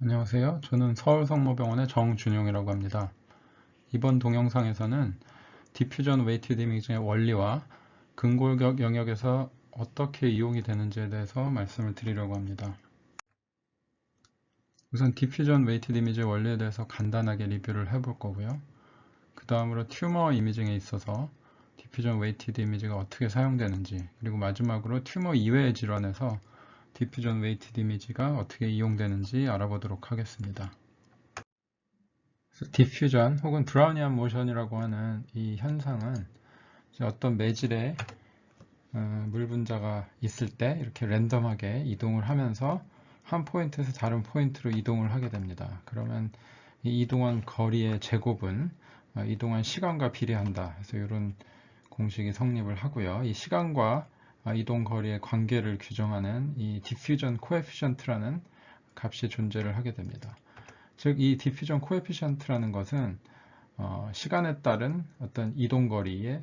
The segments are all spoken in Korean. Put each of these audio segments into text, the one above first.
안녕하세요. 저는 서울성모병원의 정준용이라고 합니다. 이번 동영상에서는 디퓨전 웨이티드 이미징의 원리와 근골격 영역에서 어떻게 이용이 되는지에 대해서 말씀을 드리려고 합니다. 우선 디퓨전 웨이티드 이미지의 원리에 대해서 간단하게 리뷰를 해볼 거고요. 그 다음으로 튜머 이미징에 있어서 디퓨전 웨이티드 이미지가 어떻게 사용되는지, 그리고 마지막으로 튜머 이외의 질환에서 디퓨전 웨이티드 이미지가 어떻게 이용되는지 알아보도록 하겠습니다. 디퓨전 혹은 브라우니안 모션이라고 하는 이 현상은 어떤 매질에 물 분자가 있을 때 이렇게 랜덤하게 이동을 하면서 한 포인트에서 다른 포인트로 이동을 하게 됩니다. 그러면 이 이동한 거리의 제곱은 이동한 시간과 비례한다. 그래서 이런 공식이 성립을 하고요. 이 시간과 이동 거리의 관계를 규정하는 이 디퓨전 코에피션트라는 값이 존재를 하게 됩니다. 즉, 이 디퓨전 코에피션트라는 것은 시간에 따른 어떤 이동거리의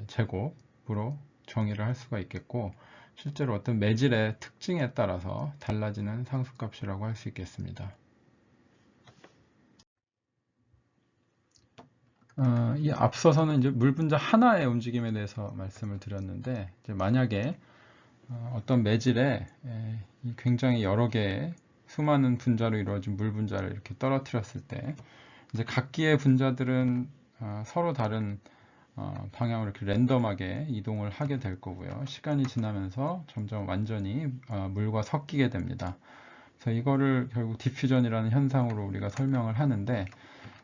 제곱으로 정의를 할 수가 있겠고, 실제로 어떤 매질의 특징에 따라서 달라지는 상수값이라고 할 수 있겠습니다. 이 앞서서는 이제 물 분자 하나의 움직임에 대해서 말씀을 드렸는데, 이제 만약에 어떤 매질에 굉장히 여러 개의 수많은 분자로 이루어진 물 분자를 이렇게 떨어뜨렸을 때, 이제 각기의 분자들은 서로 다른 방향으로 이렇게 랜덤하게 이동을 하게 될 거고요. 시간이 지나면서 점점 완전히 물과 섞이게 됩니다. 그래서 이거를 결국 디퓨전이라는 현상으로 우리가 설명을 하는데,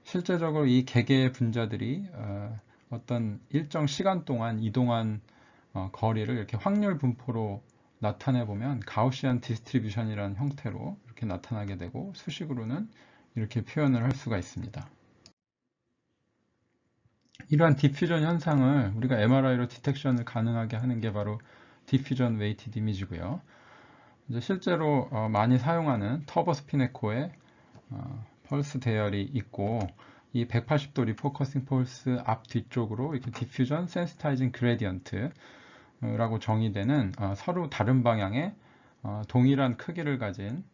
실제적으로 이 개개의 분자들이 어떤 일정 시간 동안 이동한 거리를 이렇게 확률 분포로 나타내 보면 가우시안 디스트리뷰션이라는 형태로 이렇게 나타나게 되고, 수식으로는 이렇게 표현을 할 수가 있습니다. 이러한 디퓨전 현상을 우리가 MRI로 디텍션을 가능하게 하는 게 바로 디퓨전 웨이티드 이미지고요. 이제 실제로 많이 사용하는 터보 스피네코의 펄스 대열이 있고, 이 180도 리포커싱 펄스 앞 뒤쪽으로 이렇게 디퓨전 센시타이징 그레디언트라고 정의되는 서로 다른 방향의 동일한 크기를 가진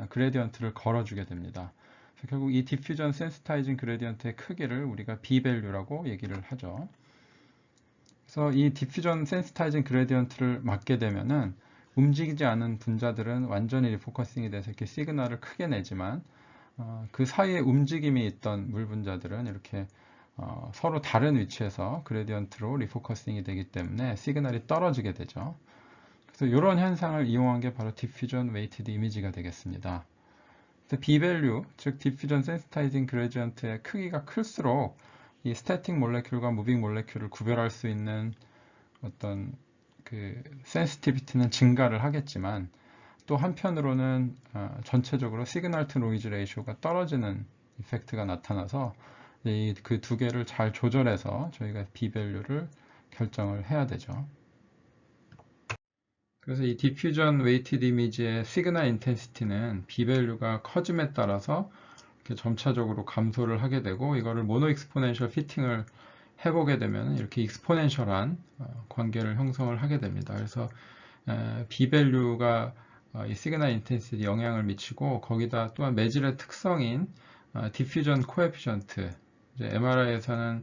그레디언트를 걸어주게 됩니다. 결국 이 디퓨전 센시타이징 그레디언트의 크기를 우리가 B-밸류라고 얘기를 하죠. 그래서 이 디퓨전 센시타이징 그레디언트를 맞게 되면은 움직이지 않은 분자들은 완전히 리포커싱이 돼서 이렇게 시그널을 크게 내지만 그 사이에 움직임이 있던 물 분자들은 이렇게 서로 다른 위치에서 그레디언트로 리포커싱이 되기 때문에 시그널이 떨어지게 되죠. 그래서 이런 현상을 이용한 게 바로 디퓨전 웨이티드 이미지가 되겠습니다. B-밸류, 즉 디퓨전 센시타이징 그레디언트의 크기가 클수록 이 스태틱 몰레큘과 무빙 몰레큘을 구별할 수 있는 어떤 그 센시티비티는 증가를 하겠지만, 또 한편으로는 전체적으로 시그널 투 노이즈 레이쇼가 떨어지는 이펙트가 나타나서 그 두 개를 잘 조절해서 저희가 B-밸류를 결정을 해야 되죠. 그래서 이 디퓨전 웨이티드 이미지의 시그널 인텐시티는 B-밸류가 커짐에 따라서 이렇게 점차적으로 감소를 하게 되고, 이거를 모노 익스포넨셜 피팅을 해보게 되면 이렇게 익스포넨셜한 관계를 형성을 하게 됩니다. 그래서 B-밸류가 이 시그널 인텐시티 영향을 미치고, 거기다 또한 매질의 특성인 디퓨전 코에피션트, MRI에서는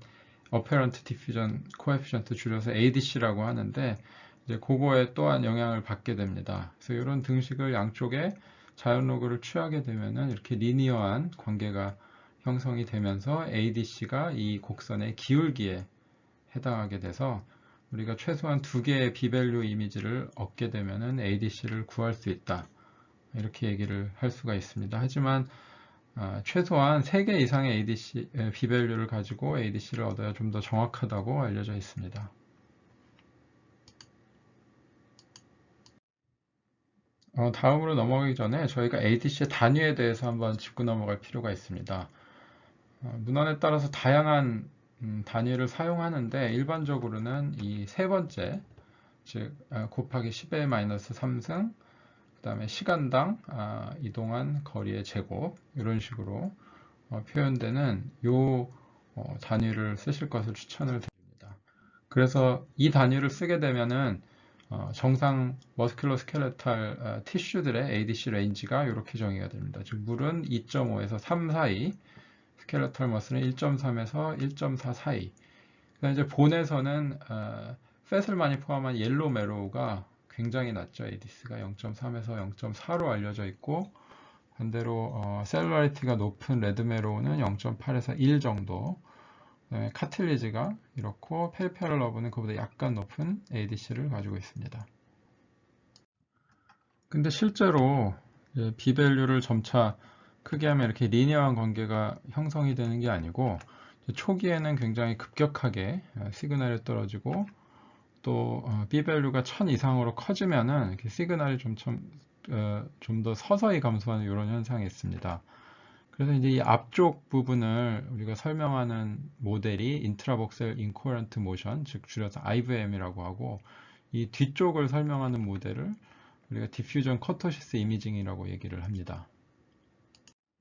어페런트 디퓨전 코에피션트 줄여서 ADC라고 하는데, 이제 그거에 또한 영향을 받게 됩니다. 그래서 이런 등식을 양쪽에 자연 로그를 취하게 되면은 이렇게 리니어한 관계가 형성이 되면서 ADC가 이 곡선의 기울기에 해당하게 돼서 우리가 최소한 두 개의 B-밸류 이미지를 얻게 되면은 ADC를 구할 수 있다, 이렇게 얘기를 할 수가 있습니다. 하지만 최소한 3개 이상의 ADC, B-밸류를 가지고 ADC를 얻어야 좀 더 정확하다고 알려져 있습니다. 다음으로 넘어가기 전에 저희가 ADC의 단위에 대해서 한번 짚고 넘어갈 필요가 있습니다. 문헌에 따라서 다양한 단위를 사용하는데, 일반적으로는 이 세 번째, 즉 곱하기 10의 마이너스 3승, 그 다음에 시간당 이동한 거리의 제곱, 이런 식으로 표현되는 요 단위를 쓰실 것을 추천을 드립니다. 그래서 이 단위를 쓰게 되면은 정상 머스큘러스켈레탈 티슈들의 ADC 레인지가 이렇게 정의가 됩니다. 즉 물은 2.5에서 3 사이, 스켈레털 머슬은 1.3에서 1.4 사이. 그다음 이제 본에서는 팻을 많이 포함한 옐로우 메로우가 굉장히 낮죠. ADC가 0.3에서 0.4로 알려져 있고, 반대로 셀룰라리티가 높은 레드 메로우는 0.8에서 1 정도. 그다음에 카틸리지가 이렇고 페리페럴 러브는 그보다 약간 높은 ADC를 가지고 있습니다. 근데 실제로 비밸류를 점차 크게 하면 이렇게 리니어한 관계가 형성이 되는 게 아니고, 초기에는 굉장히 급격하게 시그널이 떨어지고, 또 B밸류가 1000 이상으로 커지면은 이렇게 시그널이 좀 더 서서히 감소하는 이런 현상이 있습니다. 그래서 이제 이 앞쪽 부분을 우리가 설명하는 모델이 인트라복셀 인코런트 모션, 즉 줄여서 IVM이라고 하고, 이 뒤쪽을 설명하는 모델을 우리가 디퓨전 커토시스 이미징이라고 얘기를 합니다.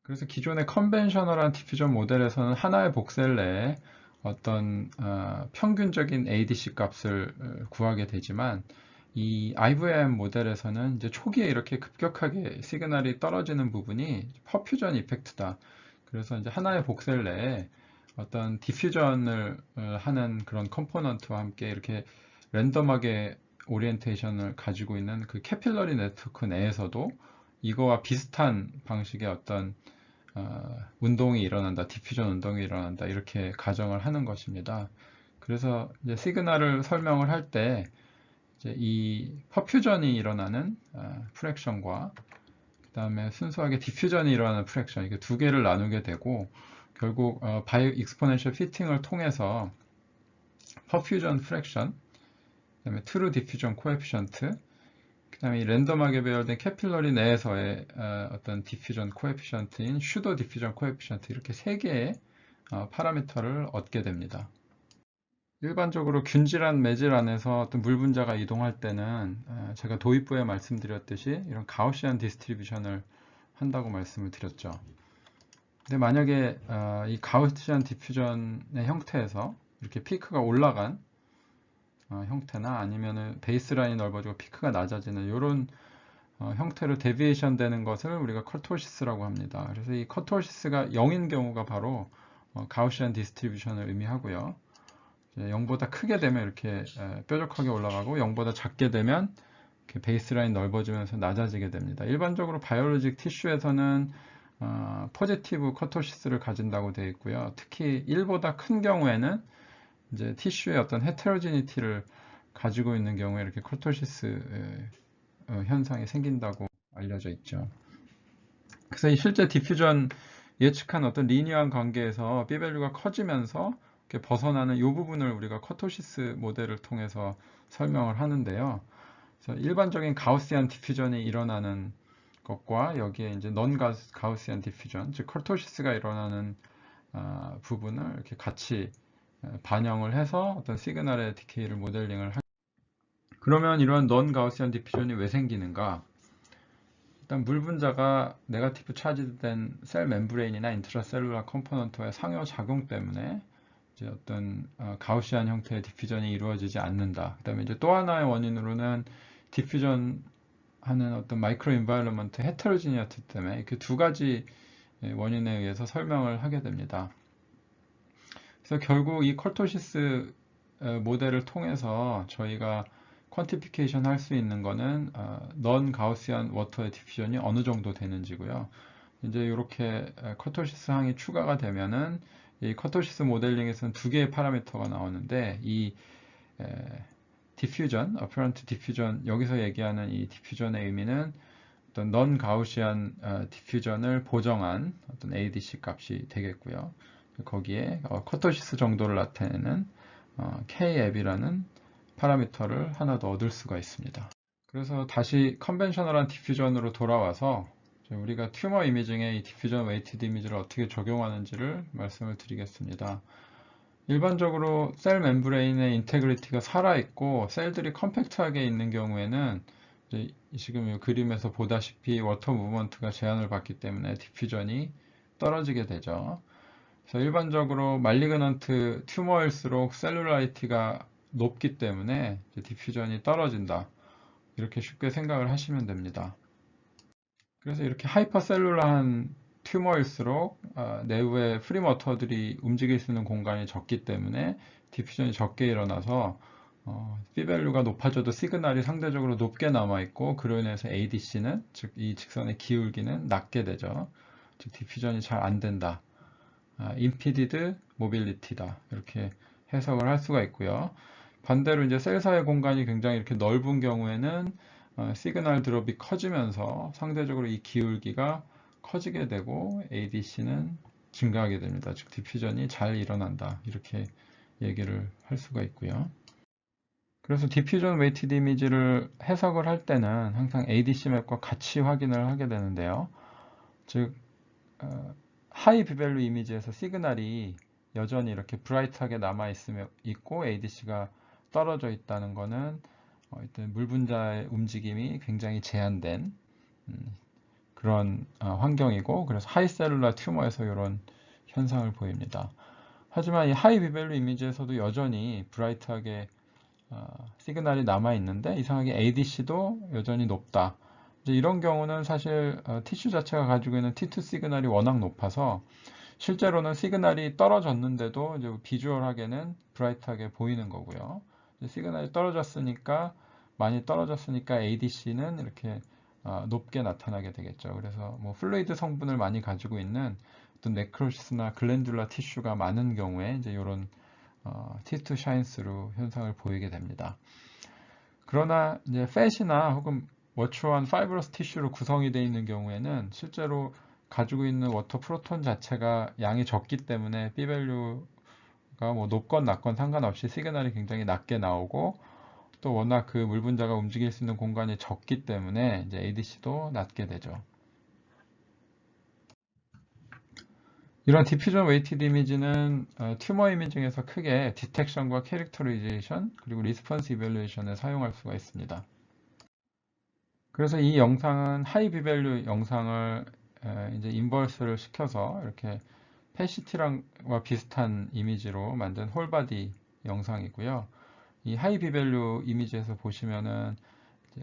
그래서 기존의 컨벤셔널한 디퓨전 모델에서는 하나의 복셀 내에 어떤 평균적인 ADC 값을 구하게 되지만, 이 IVM 모델에서는 이제 초기에 이렇게 급격하게 시그널이 떨어지는 부분이 퍼퓨전 이펙트다. 그래서 이제 하나의 복셀 내에 어떤 디퓨전을 하는 그런 컴포넌트와 함께 이렇게 랜덤하게 오리엔테이션을 가지고 있는 그 캐필러리 네트워크 내에서도 이거와 비슷한 방식의 어떤 운동이 일어난다, 디퓨전 운동이 일어난다, 이렇게 가정을 하는 것입니다. 그래서 이제 시그널을 설명을 할 때 이제 이 퍼퓨전이 일어나는 프랙션과 그 다음에 순수하게 디퓨전이 일어나는 프랙션, 이게 두 개를 나누게 되고, 결국 바이오 익스포넨셜 피팅을 통해서 퍼퓨전 프랙션, 그 다음에 트루 디퓨전 코에피션트, 그 다음에 이 랜덤하게 배열된 캐필러리 내에서의 어떤 디퓨전 코에피션트인 슈도 디퓨전 코에피션트, 이렇게 세 개의 파라미터를 얻게 됩니다. 일반적으로 균질 매질 안에서 어떤 물 분자가 이동할 때는 제가 도입부에 말씀드렸듯이 이런 가우시안 디스트리뷰션을 한다고 말씀을 드렸죠. 근데 만약에 이 가우시안 디퓨전의 형태에서 이렇게 피크가 올라간 형태나 아니면은 베이스라인이 넓어지고 피크가 낮아지는 이런 형태로 데비에이션 되는 것을 우리가 커토시스라고 합니다. 그래서 이 커토시스가 0인 경우가 바로 가우시안 디스트리뷰션을 의미하고요. 0보다 크게 되면 이렇게 뾰족하게 올라가고 0보다 작게 되면 이렇게 베이스라인 넓어지면서 낮아지게 됩니다. 일반적으로 바이오로직 티슈에서는 포지티브 커토시스를 가진다고 되어 있고요. 특히 1보다 큰 경우에는 이제 티슈의 어떤 헤테로지니티를 가지고 있는 경우에 이렇게 커토시스 현상이 생긴다고 알려져 있죠. 그래서 이 실제 디퓨전 예측한 어떤 리니어한 관계에서 B밸류가 커지면서 이렇게 벗어나는 이 부분을 우리가 커토시스 모델을 통해서 설명을 하는데요. 그래서 일반적인 가우시안 디퓨전이 일어나는 것과 여기에 이제 넌 가우시안 디퓨전, 즉 커토시스가 일어나는 부분을 이렇게 같이 반영을 해서 어떤 시그널의 디케이를 모델링을 하죠. 그러면 이런 넌 가우시안 디퓨전이 왜 생기는가? 일단 물 분자가 네거티브 차지된 셀 멤브레인이나 인트라셀룰라 컴포넌트와의 상호 작용 때문에 이제 어떤 가우시안 형태의 디퓨전이 이루어지지 않는다. 그다음에 이제 또 하나의 원인으로는 디퓨전 하는 어떤 마이크로 인바이러먼트 헤테로지니어티 때문에 이렇게 두 가지 원인에 의해서 설명을 하게 됩니다. 그래서 결국 이 컬토시스 모델을 통해서 저희가 퀀티피케이션 할 수 있는 거는 넌 가우시안 워터의 디퓨전이 어느 정도 되는지고요. 이제 이렇게 커토시스 항이 추가가 되면은 이 커토시스 모델링에서는 두 개의 파라미터가 나오는데, 이 디퓨전, 어퍼런트 디퓨전, 여기서 얘기하는 이 디퓨전의 의미는 어떤 넌 가우시안 디퓨전을 보정한 어떤 ADC 값이 되겠고요. 거기에 커토시스 정도를 나타내는 K앱이라는 파라미터를 하나 더 얻을 수가 있습니다. 그래서 다시 컨벤셔널한 디퓨전으로 돌아와서 우리가 튜머 이미징에 이 디퓨전 웨이티드 이미지를 어떻게 적용하는지를 말씀을 드리겠습니다. 일반적으로 셀 멤브레인의 인테그리티가 살아있고 셀들이 컴팩트하게 있는 경우에는 지금 이 그림에서 보다시피 워터 무브먼트가 제한을 받기 때문에 디퓨전이 떨어지게 되죠. 그래서 일반적으로 말리그넌트 튜머일수록 셀룰라리티가 높기 때문에 디퓨전이 떨어진다. 이렇게 쉽게 생각을 하시면 됩니다. 그래서 이렇게 하이퍼셀룰러한 튜머일수록 내부의 프리머터들이 움직일 수 있는 공간이 적기 때문에 디퓨전이 적게 일어나서 P-밸류가 높아져도 시그널이 상대적으로 높게 남아있고, 그로 인해서 ADC는, 즉 이 직선의 기울기는 낮게 되죠. 즉 디퓨전이 잘 안 된다. impeded mobility다. 이렇게 해석을 할 수가 있고요. 반대로 이제 셀 사이 공간이 굉장히 이렇게 넓은 경우에는 시그널 드롭이 커지면서 상대적으로 이 기울기가 커지게 되고 ADC는 증가하게 됩니다. 즉 디퓨전이 잘 일어난다. 이렇게 얘기를 할 수가 있고요. 그래서 디퓨전 웨이티드 이미지를 해석을 할 때는 항상 ADC 맵과 같이 확인을 하게 되는데요. 즉 하이 비밸류 이미지에서 시그널이 여전히 이렇게 브라이트하게 남아 있고 ADC가 떨어져 있다는 것은 일단 물 분자의 움직임이 굉장히 제한된 그런 환경이고, 그래서 하이 셀룰라 튜머에서 이런 현상을 보입니다. 하지만 이 하이 비밸류 이미지에서도 여전히 브라이트하게 시그널이 남아 있는데 이상하게 ADC도 여전히 높다. 이제 이런 경우는 사실 티슈 자체가 가지고 있는 T2 시그널이 워낙 높아서 실제로는 시그널이 떨어졌는데도 이제 비주얼하게는 브라이트하게 보이는 거고요. 시그널이 많이 떨어졌으니까 ADC는 이렇게 높게 나타나게 되겠죠. 그래서 뭐 플루이드 성분을 많이 가지고 있는 어떤 네크로시스나 글랜듈라 티슈가 많은 경우에 이제 이런 T2 샤인스루 현상을 보이게 됩니다. 그러나 이제 팻이나 혹은 머추어한 파이브러스 티슈로 구성이 되어 있는 경우에는 실제로 가지고 있는 워터 프로톤 자체가 양이 적기 때문에 P-밸류가 뭐 높건 낮건 상관없이 시그널이 굉장히 낮게 나오고, 또 워낙 그 물 분자가 움직일 수 있는 공간이 적기 때문에 이제 ADC도 낮게 되죠. 이런 디퓨전 웨이티드 이미지는 튜머 이미징에서 크게 디텍션과 캐릭터리제이션 그리고 리스폰스 이밸루에이션에 사용할 수가 있습니다. 그래서 이 영상은 하이 비밸류 영상을 이제 인버스를 시켜서 이렇게 패시티랑과 비슷한 이미지로 만든 홀바디 영상이고요. 이 하이 비밸류 이미지에서 보시면은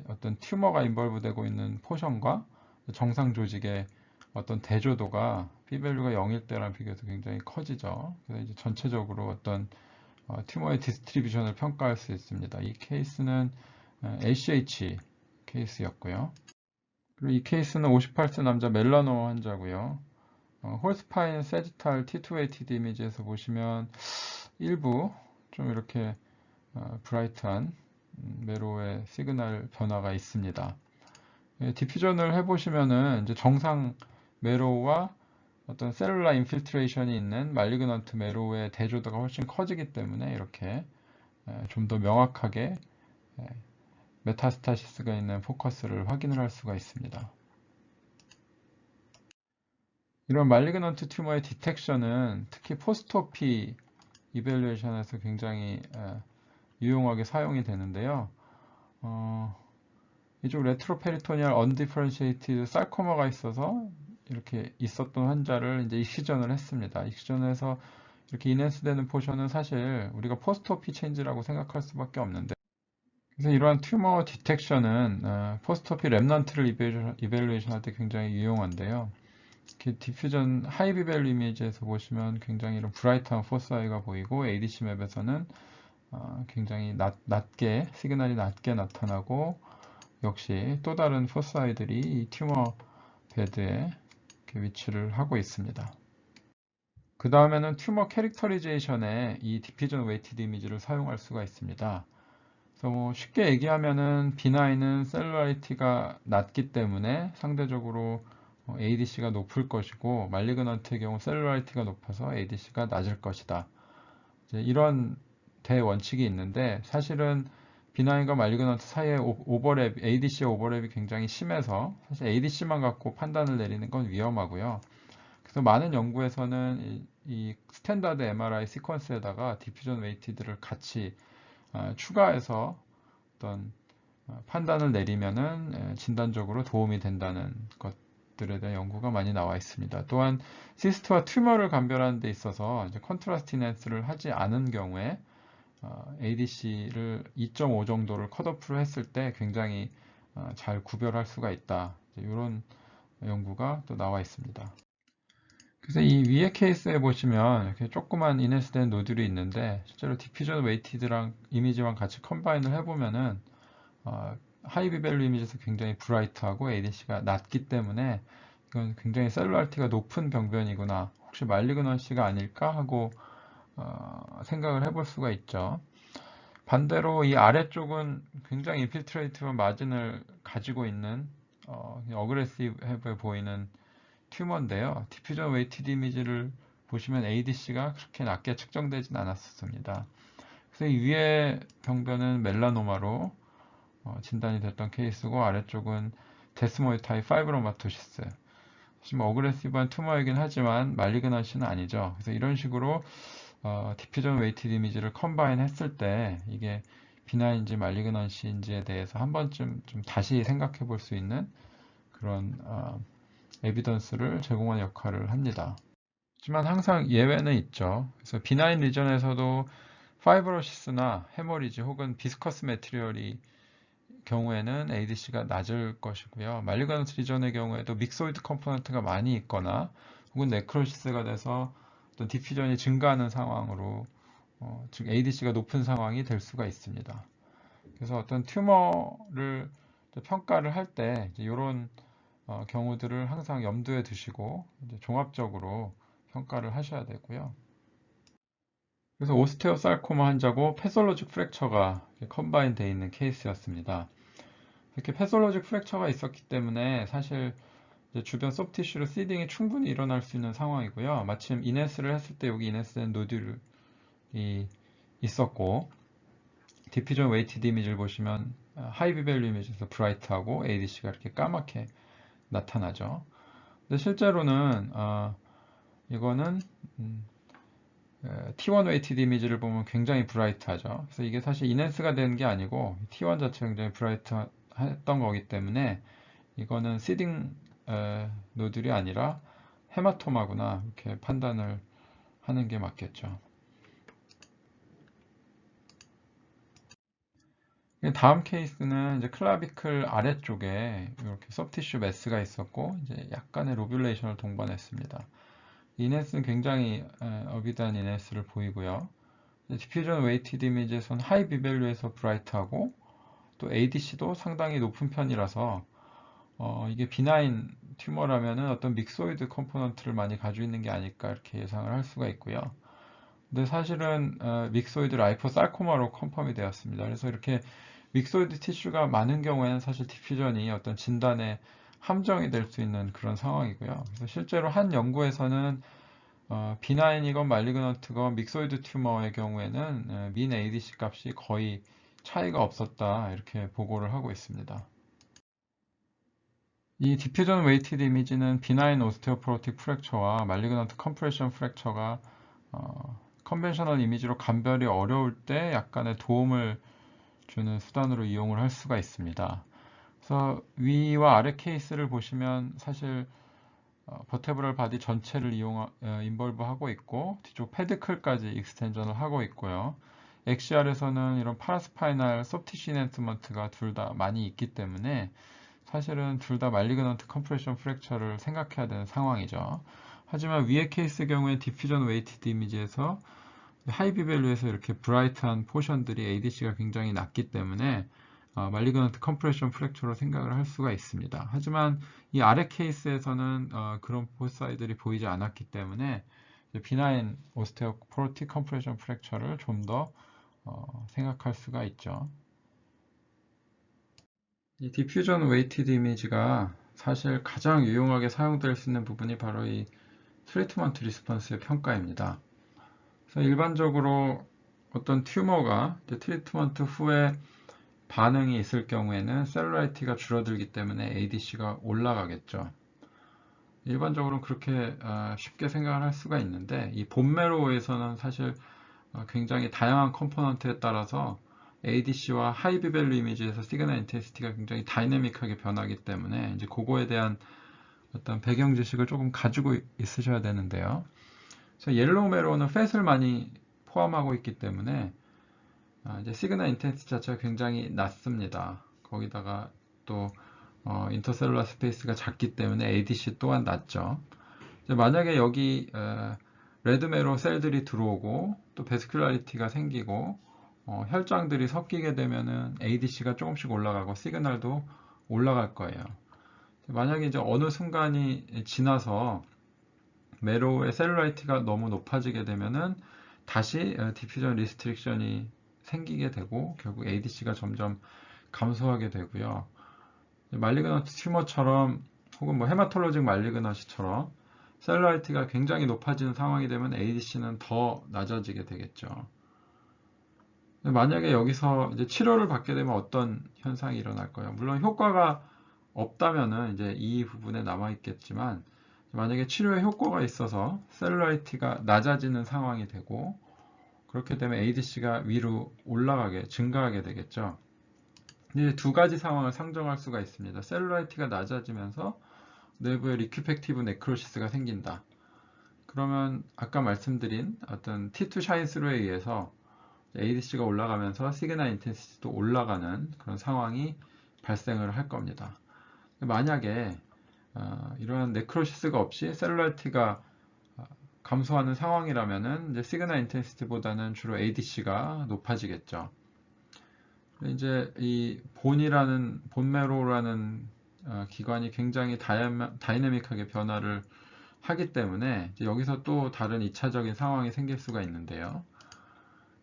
어떤 튜머가 인벌브되고 있는 포션과 정상 조직의 어떤 대조도가 P-밸류가 0일 때랑 비교해서 굉장히 커지죠. 그래서 이제 전체적으로 어떤 튜머의 디스트리뷰션을 평가할 수 있습니다. 이 케이스는 ACH 케이스였고요. 그리고 이 케이스는 58세 남자 멜라노 환자고요. 홀스파인 세지탈 T2ATD 이미지에서 보시면 일부 좀 이렇게 브라이트한 메로의 시그널 변화가 있습니다. 디퓨전을 해보시면은 이제 정상 메로우와 어떤 셀룰라 인필트레이션이 있는 말리그넌트 메로우의 대조도가 훨씬 커지기 때문에 이렇게 좀 더 명확하게 메타스타시스가 있는 포커스를 확인을 할 수가 있습니다. 이런 말리그넌트 튜머의 디텍션은 특히 포스트오피 이밸루에이션에서 굉장히 유용하게 사용이 되는데요. 이쪽 레트로페리토니얼 언디퍼런시에이티드 sarcoma가 있어서 이렇게 있었던 환자를 이제 익시전을 했습니다. 익시전해서 이렇게 인핸스되는 포션은 사실 우리가 포스트오피 체인지라고 생각할 수밖에 없는데, 그래서 이러한 튜머 디텍션은 포스트오피 랩넌트를 이밸루에이션 할 때 굉장히 유용한데요. 이렇게 디퓨전 하이 비밸류 이미지에서 보시면 굉장히 이런 브라이트한 포스아이가 보이고, ADC 맵에서는 굉장히 낮게 시그널이 낮게 나타나고, 역시 또 다른 포스아이들이 이 튜머 베드에 위치를 하고 있습니다. 그 다음에는 튜머 캐릭터리제이션에 이 디퓨전 웨이티드 이미지를 사용할 수가 있습니다. 그래서 뭐 쉽게 얘기하면은 비나인은 셀룰라리티가 낮기 때문에 상대적으로 ADC가 높을 것이고, 말리그넌트의 경우 셀룰라리티가 높아서 ADC가 낮을 것이다. 이제 이런 대원칙이 있는데, 사실은 비나인과 말리그넌트 사이의 ADC의 오버랩이 굉장히 심해서 사실 ADC만 갖고 판단을 내리는 건 위험하고요. 그래서 많은 연구에서는 이 스탠다드 MRI 시퀀스에다가 디퓨전 웨이티드를 같이 추가해서 어떤 판단을 내리면은 진단적으로 도움이 된다는 것들에 대한 연구가 많이 나와 있습니다. 또한 시스트와 튜머를 감별하는 데 있어서 이제 컨트라스트 인핸스를 하지 않은 경우에 ADC를 2.5 정도를 컷오프를 했을 때 굉장히 잘 구별할 수가 있다. 이런 연구가 또 나와 있습니다. 그래서 이 위에 케이스에 보시면 이렇게 조그만 이네스된 노드들이 있는데 실제로 디퓨전 웨이티드랑 이미지랑 같이 컴바인을 해보면은 하이 비밸류 이미지에서 굉장히 브라이트하고 ADC가 낮기 때문에 이건 굉장히 셀룰라리티가 높은 병변이구나, 혹시 말리그넌시가 아닐까 하고 생각을 해볼 수가 있죠. 반대로 이 아래쪽은 굉장히 인필트레이티브 마진을 가지고 있는 어그레시브해 보이는 튜머인데요. 디퓨전 웨이티드 이미지를 보시면 ADC가 그렇게 낮게 측정되진 않았습니다. 그래서 이 위에 병변은 멜라노마로 진단이 됐던 케이스고, 아래쪽은 데스모이타이 파이브로마토시스. 지금 어그레시브한 튜머이긴 하지만 말리그넌시는 아니죠. 그래서 이런 식으로 디퓨전 웨이티드 이미지를 컴바인 했을 때 이게 비나인지 말리그넌시인지에 대해서 한 번쯤 좀 다시 생각해 볼 수 있는 그런 에비던스를 제공하는 역할을 합니다. 하지만 항상 예외는 있죠. 그래서 비나인 리전에서도 파이브로시스나 헤머리지 혹은 비스커스 매트리얼이 경우에는 ADC가 낮을 것이고요. 말리그넌트 리전의 경우에도 믹소이드 컴포넌트가 많이 있거나 혹은 네크로시스가 돼서 어떤 디퓨전이 증가하는 상황으로 즉 ADC가 높은 상황이 될 수가 있습니다. 그래서 어떤 튜머를 평가를 할 때 이런 경우들을 항상 염두에 두시고 종합적으로 평가를 하셔야 되고요. 그래서 오스테오살코마 환자고 패솔로직 프랙처가 컴바인 되어 있는 케이스였습니다. 이렇게 패솔로직 프랙처가 있었기 때문에 사실 주변 소프티슈로 시딩이 충분히 일어날 수 있는 상황이고요. 마침 이네스를 했을 때 여기 이네스된 노듈이 있었고, 디퓨전 웨이티드 이미지를 보시면 하이 비밸류 이미지에서 브라이트하고 ADC가 이렇게 까맣게 나타나죠. 근데 실제로는 이거는 T1 웨이티드 이미지를 보면 굉장히 브라이트하죠. 그래서 이게 사실 이넨스가 되는 게 아니고 T1 자체가 굉장히 브라이트했던 거기 때문에 이거는 시딩 노들이 아니라 헤마토마구나 이렇게 판단을 하는 게 맞겠죠. 다음 케이스는 이제 클라비클 아래쪽에 이렇게 소프티슈 매스가 있었고 이제 약간의 로뷸레이션을 동반했습니다. 이네스는 굉장히 어비드한 이네스를 보이고요. 디퓨전 웨이티드 이미지에서는 하이 비밸류에서 브라이트하고 또 ADC도 상당히 높은 편이라서 이게 비나인 튜머라면은 어떤 믹소이드 컴포넌트를 많이 가지고 있는 게 아닐까 이렇게 예상을 할 수가 있고요. 근데 사실은 믹소이드 라이포살코마로 컨펌이 되었습니다. 그래서 이렇게 믹소이드 티슈가 많은 경우에는 사실 디퓨전이 어떤 진단에 함정이 될 수 있는 그런 상황이고요. 그래서 실제로 한 연구에서는 비나인이건 말리그넌트건 믹소이드 튜머의 경우에는 민 ADC 값이 거의 차이가 없었다 이렇게 보고를 하고 있습니다. 이 디퓨전 웨이티드 이미지는 비나인 오스테오포로틱 프랙처와 말리그넌트 컴프레션 프랙처가 컨벤셔널 이미지로 감별이 어려울 때 약간의 도움을 주는 수단으로 이용을 할 수가 있습니다. 그래서 위와 아래 케이스를 보시면 사실 버테브럴 바디 전체를 인볼브하고 있고 뒤쪽 페드클까지 익스텐전을 하고 있고요. XR에서는 이런 파라스파이널 소프티시 엔트먼트가 둘 다 많이 있기 때문에 사실은 둘 다 말리그넌트 컴프레션 프랙처를 생각해야 되는 상황이죠. 하지만 위의 케이스 경우에 디퓨전 웨이티드 이미지에서 하이 비밸류에서 이렇게 브라이트한 포션들이 ADC가 굉장히 낮기 때문에 말리그넌트 컴프레션 프랙처로 생각을 할 수가 있습니다. 하지만 이 아래 케이스에서는 그런 포사이들이 보이지 않았기 때문에 비나인 오스테오포로틱 컴프레션 프랙처를 좀 더 생각할 수가 있죠. 이 디퓨전 웨이티드 이미지가 사실 가장 유용하게 사용될 수 있는 부분이 바로 이 트리트먼트 리스폰스의 평가입니다. 그래서 일반적으로 어떤 튜머가 트리트먼트 후에 반응이 있을 경우에는 셀룰라이티가 줄어들기 때문에 ADC가 올라가겠죠. 일반적으로 그렇게 쉽게 생각을 할 수가 있는데 이 본메로에서는 사실 굉장히 다양한 컴포넌트에 따라서 ADC와 하이 비밸류 이미지에서 시그널 인텐시티가 굉장히 다이내믹하게 변하기 때문에 이제 그거에 대한 어떤 배경 지식을 조금 가지고 있으셔야 되는데요. 그래서 옐로우 메로는 팻을 많이 포함하고 있기 때문에 이제 시그널 인텐시티 자체가 굉장히 낮습니다. 거기다가 또 인터셀룰러 스페이스가 작기 때문에 ADC 또한 낮죠. 만약에 여기 레드메로 셀들이 들어오고 또 베스큘라리티가 생기고 혈장들이 섞이게 되면은 ADC가 조금씩 올라가고 시그널도 올라갈 거예요. 만약에 이제 어느 순간이 지나서 메로의 셀룰라이트가 너무 높아지게 되면은 다시 디퓨전 리스트릭션이 생기게 되고 결국 ADC가 점점 감소하게 되고요. 말리그넌트 튜머처럼 혹은 뭐 헤마톨로직 말리그넌시처럼 셀룰라이트가 굉장히 높아지는 상황이 되면 ADC는 더 낮아지게 되겠죠. 만약에 여기서 이제 치료를 받게 되면 어떤 현상이 일어날까요? 물론 효과가 없다면은 이제 이 부분에 남아 있겠지만 만약에 치료에 효과가 있어서 셀룰라이트가 낮아지는 상황이 되고 그렇게 되면 ADC가 위로 올라가게 증가하게 되겠죠. 이제 두 가지 상황을 상정할 수가 있습니다. 셀룰라이트가 낮아지면서 내부에 리큐펙티브 네크로시스가 생긴다. 그러면 아까 말씀드린 어떤 T2 샤인스루에 의해서 ADC가 올라가면서 시그널 인텐시티도 올라가는 그런 상황이 발생을 할 겁니다. 만약에 이러한 네크로시스가 없이 셀룰라이트가 감소하는 상황이라면은 이제 시그널 인텐시티보다는 주로 ADC가 높아지겠죠. 이제 이 본메로라는 기관이 굉장히 다이내믹하게 변화를 하기 때문에 이제 여기서 또 다른 2차적인 상황이 생길 수가 있는데요.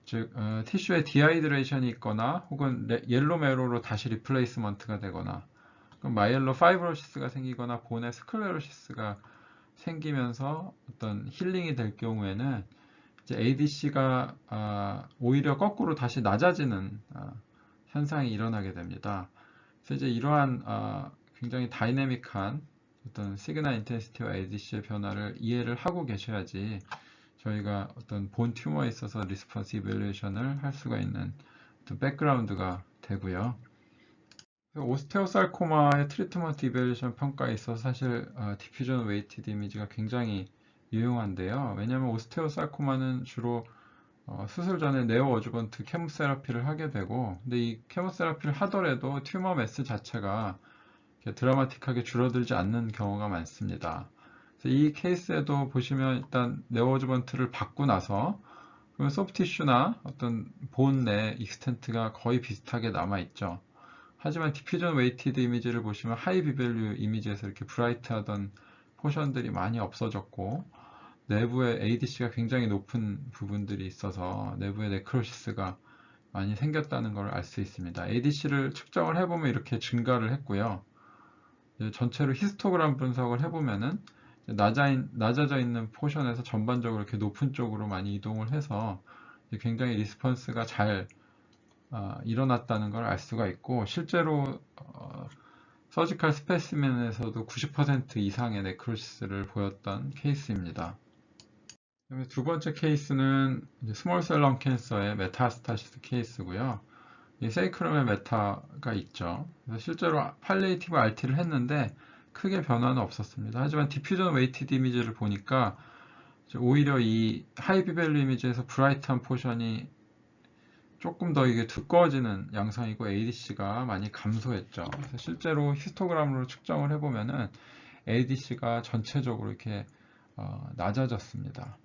즉 티슈에 디하이드레이션이 있거나 혹은 옐로 메로로 다시 리플레이스먼트가 되거나 마이엘로 파이브로시스가 생기거나 본의 스클레로시스가 생기면서 어떤 힐링이 될 경우에는 이제 ADC가 오히려 거꾸로 다시 낮아지는 현상이 일어나게 됩니다. 그래서 이제 이러한 굉장히 다이내믹한 어떤 시그널 인텐시티와 ADC의 변화를 이해를 하고 계셔야지 저희가 어떤 본 튜머에 있어서 리스폰스 이밸루에이션을 할 수가 있는 어떤 백그라운드가 되고요. 오스테오살코마의 트리트먼트 이밸루에이션 평가에 있어서 사실 디퓨전 웨이티드 이미지가 굉장히 유용한데요. 왜냐하면 오스테오살코마는 주로 수술 전에 네오 어주번트 케모세라피를 하게 되고 근데 이 케모세라피를 하더라도 튜머 매스 자체가 드라마틱하게 줄어들지 않는 경우가 많습니다. 그래서 이 케이스에도 보시면 일단 네오 어주번트를 받고 나서 그러면 소프티슈나 어떤 본 내 익스텐트가 거의 비슷하게 남아있죠. 하지만 디퓨전 웨이티드 이미지를 보시면 하이 비밸류 이미지에서 이렇게 브라이트하던 포션들이 많이 없어졌고 내부에 ADC가 굉장히 높은 부분들이 있어서 내부에 네크로시스가 많이 생겼다는 걸 알 수 있습니다. ADC를 측정을 해보면 이렇게 증가를 했고요. 전체로 히스토그램 분석을 해보면은 낮아져 있는 포션에서 전반적으로 이렇게 높은 쪽으로 많이 이동을 해서 굉장히 리스폰스가 잘 일어났다는 걸 알 수가 있고 실제로 서지컬 스페시멘에서도 90% 이상의 네크로시스를 보였던 케이스입니다. 두 번째 케이스는 스몰셀 런 캔서의 메타스타시스 케이스고요. 이 세이크롬의 메타가 있죠. 그래서 실제로 팔리에이티브 RT를 했는데 크게 변화는 없었습니다. 하지만 디퓨전 웨이티드 이미지를 보니까 오히려 이 하이 비밸류 이미지에서 브라이트한 포션이 조금 더 이게 두꺼워지는 양상이고 ADC가 많이 감소했죠. 그래서 실제로 히스토그램으로 측정을 해보면은 ADC가 전체적으로 이렇게 낮아졌습니다.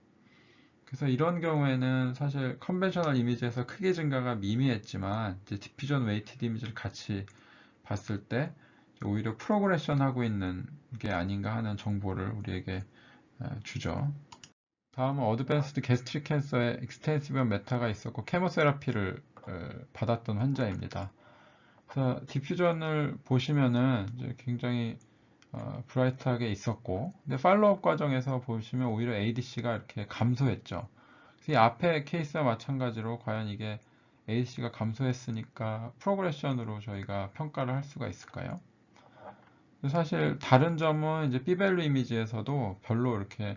그래서 이런 경우에는 사실 컨벤셔널 이미지에서 크게 증가가 미미했지만 이제 디퓨전 웨이티드 이미지를 같이 봤을 때 오히려 프로그레션 하고 있는 게 아닌가 하는 정보를 우리에게 주죠. 다음은 어드밴스드 게스트릭 캔서에 익스텐시브 메타가 있었고 케모세라피를 받았던 환자입니다. 그래서 디퓨전을 보시면은 이제 굉장히 브라이트하게 있었고 근데 팔로우업 과정에서 보시면 오히려 ADC가 이렇게 감소했죠. 그래서 이 앞에 케이스와 마찬가지로 과연 이게 ADC가 감소했으니까 프로그레션으로 저희가 평가를 할 수가 있을까요? 사실 다른 점은 이제 B밸류 이미지에서도 별로 이렇게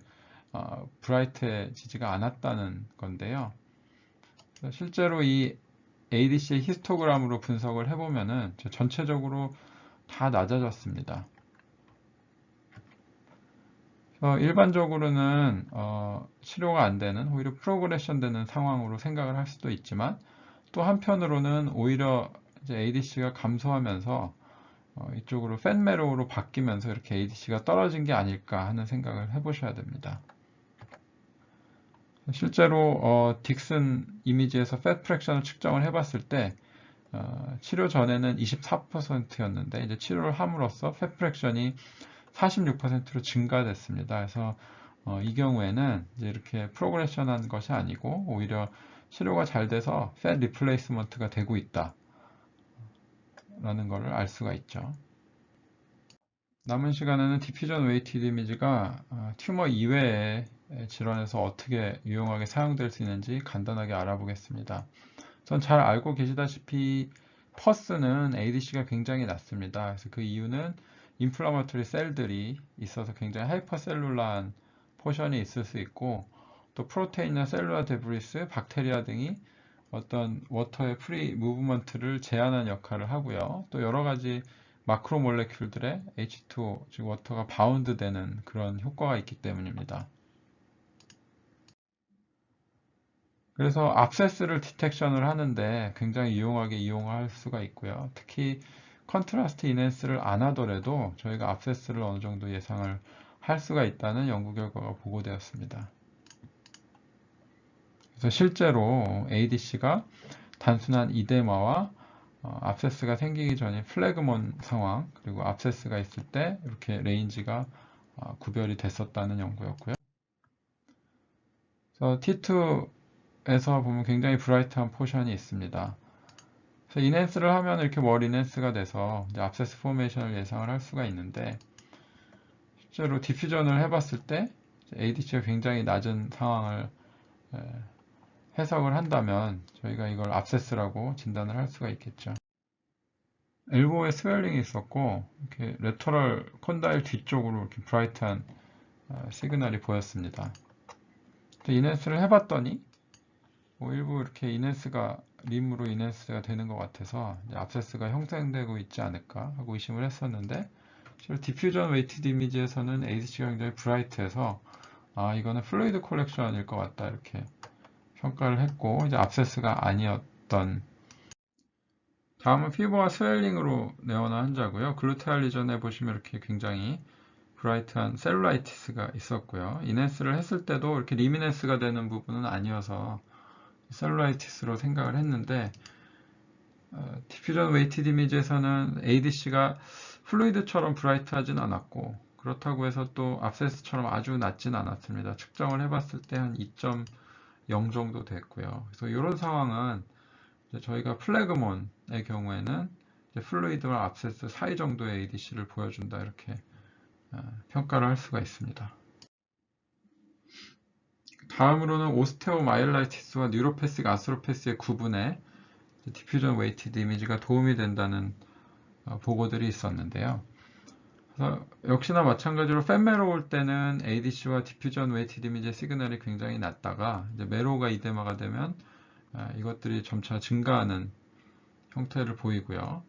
브라이트해지지가 않았다는 건데요. 실제로 이 ADC의 히스토그램으로 분석을 해보면은 전체적으로 다 낮아졌습니다. 일반적으로는 치료가 안 되는 오히려 프로그레션 되는 상황으로 생각을 할 수도 있지만 또 한편으로는 오히려 이제 ADC가 감소하면서 이쪽으로 팻메로우로 바뀌면서 이렇게 ADC가 떨어진 게 아닐까 하는 생각을 해보셔야 됩니다. 실제로 딕슨 이미지에서 팻 프랙션을 측정을 해봤을 때 치료 전에는 24%였는데 이제 치료를 함으로써 팻 프랙션이 46%로 증가됐습니다. 그래서 이 경우에는 이제 이렇게 프로그레션한 것이 아니고 오히려 치료가 잘 돼서 팻 리플레이스먼트가 되고 있다 라는 것을 알 수가 있죠. 남은 시간에는 디퓨전 웨이티드 이미지가 튜머 이외의 질환에서 어떻게 유용하게 사용될 수 있는지 간단하게 알아보겠습니다. 전 잘 알고 계시다시피 퍼스는 ADC가 굉장히 낮습니다. 그래서 그 이유는 인플라마토리 셀들이 있어서 굉장히 하이퍼셀룰라한 포션이 있을 수 있고 또 프로테인이나 셀룰라 데브리스, 박테리아 등이 어떤 워터의 프리 무브먼트를 제한하는 역할을 하고요. 또 여러 가지 마크로 몰레큘들의 H2O, 즉 워터가 바운드 되는 그런 효과가 있기 때문입니다. 그래서 압세스를 디텍션을 하는데 굉장히 유용하게 이용할 수가 있고요. 특히 컨트라스트 이넨스를 안 하더라도 저희가 압세스를 어느 정도 예상을 할 수가 있다는 연구 결과가 보고되었습니다. 그래서 실제로 ADC가 단순한 이데마와 압세스가 생기기 전에 플래그몬 상황 그리고 압세스가 있을 때 이렇게 레인지가 구별이 됐었다는 연구였고요. 그래서 T2에서 보면 굉장히 브라이트한 포션이 있습니다. 그래서 이넨스를 하면 이렇게 월 이넨스가 돼서 이제 압세스 포메이션을 예상을 할 수가 있는데 실제로 디퓨전을 해봤을 때 ADC가 굉장히 낮은 상황을 해석을 한다면 저희가 이걸 압세스라고 진단을 할 수가 있겠죠. 엘보에 스웰링이 있었고 이렇게 레터럴 콘다일 뒤쪽으로 이렇게 브라이트한 시그널이 보였습니다. 이넨스를 해봤더니 일부 이렇게 이넨스가 림으로 이넨스가 되는 것 같아서 압세스가 형성되고 있지 않을까 하고 의심을 했었는데 실제로 디퓨전 웨이티드 이미지에서는 ADC가 굉장히 브라이트해서 이거는 플루이드 콜렉션일 것 같다 이렇게 평가를 했고 이제 압세스가 아니었던. 다음은 피부와 스웰링으로 내원한 환자고요. 글루테알리전에 보시면 이렇게 굉장히 브라이트한 셀룰라이티스가 있었고요. 이넨스를 했을 때도 이렇게 리미넨스가 되는 부분은 아니어서 셀룰라이티스로 생각을 했는데 디퓨전 웨이티드 이미지에서는 ADC가 플루이드처럼 브라이트하진 않았고 그렇다고 해서 또 압세스처럼 아주 낮진 않았습니다. 측정을 해봤을 때 한 2.0 정도 됐고요. 그래서 이런 상황은 저희가 플래그몬의 경우에는 플루이드와 압세스 사이 정도의 ADC를 보여준다 이렇게 평가를 할 수가 있습니다. 다음으로는 오스테오마이엘라이티스와 뉴로패식 아스로패스의 구분에 디퓨전 웨이티드 이미지가 도움이 된다는 보고들이 있었는데요. 그래서 역시나 마찬가지로 팻메로 올 때는 ADC와 디퓨전 웨이티드 이미지의 시그널이 굉장히 낮다가 이제 메로가 이데마가 되면 이것들이 점차 증가하는 형태를 보이고요.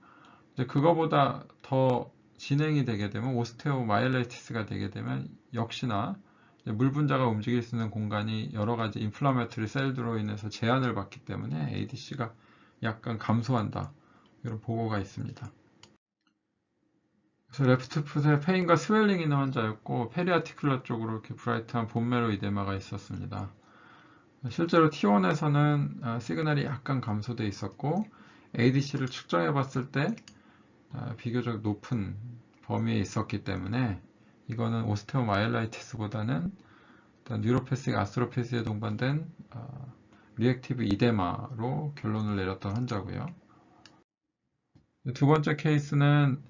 이제 그거보다 더 진행이 되게 되면 오스테오마이엘라이티스가 되게 되면 역시나 물 분자가 움직일 수 있는 공간이 여러 가지 인플라메토리 셀들로 인해서 제한을 받기 때문에 ADC가 약간 감소한다. 이런 보고가 있습니다. 그래서 레프트 풋에 페인과 스웰링 있는 환자였고 페리아티큘러 쪽으로 이렇게 브라이트한 본메로 이데마가 있었습니다. 실제로 T1에서는 시그널이 약간 감소되어 있었고 ADC를 측정해 봤을 때 비교적 높은 범위에 있었기 때문에 이거는 오스테오마이엘라이티스보다는 뉴로패식 아스트로패스에 동반된 리액티브 이데마로 결론을 내렸던 환자고요. 두 번째 케이스는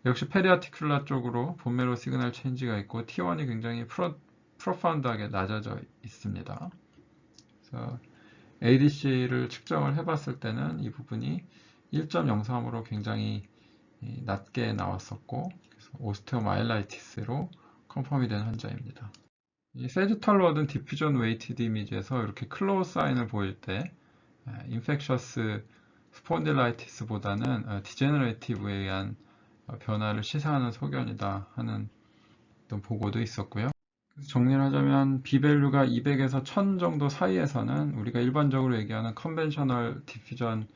역시 페리아티큘라 쪽으로 본메로 시그널 체인지가 있고 T1이 굉장히 프로파운드하게 낮아져 있습니다. 그래서 ADC를 측정을 해봤을 때는 이 부분이 1.03으로 굉장히 낮게 나왔었고 오스테오마일라이티스로 컨펌이 된 환자입니다. 이 세지털로 얻은 디퓨전 웨이티드 이미지에서 이렇게 클로우 사인을 보일 때 인펙셔스 스폰딜라이티스보다는 디제너레이티브에 의한 변화를 시사하는 소견이다 하는 어떤 보고도 있었고요. 정리를 하자면 B밸류가 200에서 1000 정도 사이에서는 우리가 일반적으로 얘기하는 컨벤셔널 디퓨전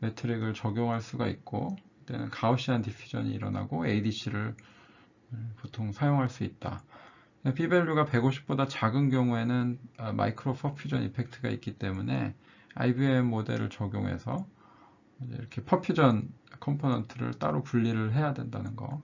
매트릭을 적용할 수가 있고, 그때는 가우시안 디퓨전이 일어나고 ADC를 보통 사용할 수 있다. B밸류가 150보다 작은 경우에는 마이크로 퍼퓨전 이펙트가 있기 때문에 IBM 모델을 적용해서 이렇게 퍼퓨전 컴포넌트를 따로 분리를 해야 된다는 거.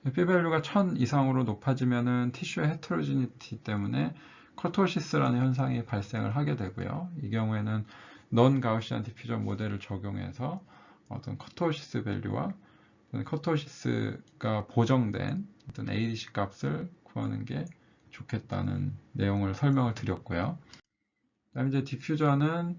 B밸류가 1000 이상으로 높아지면은 티슈의 헤테로지니티 때문에 커토시스라는 현상이 발생을 하게 되고요. 이 경우에는 넌 가우시안 디퓨전 모델을 적용해서 어떤 커토시스 밸류와 커토시스가 보정된 어떤 ADC 값을 구하는 게 좋겠다는 내용을 설명을 드렸고요. 그다음에 이제 디퓨전은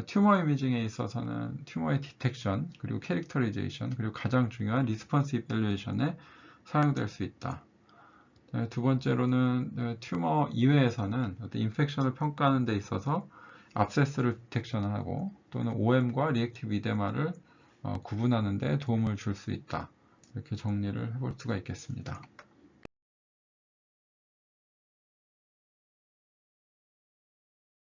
튜머 이미징에 있어서는 튜머의 디텍션, 그리고 캐릭터리제이션, 그리고 가장 중요한 리스폰스 이밸루에이션에 사용될 수 있다. 두 번째로는 튜머 이외에서는 어떤 인펙션을 평가하는 데 있어서 압세스를 디텍션하고 또는 OM과 리액티브 이데마를 구분하는 데 도움을 줄 수 있다. 이렇게 정리를 해볼 수가 있겠습니다.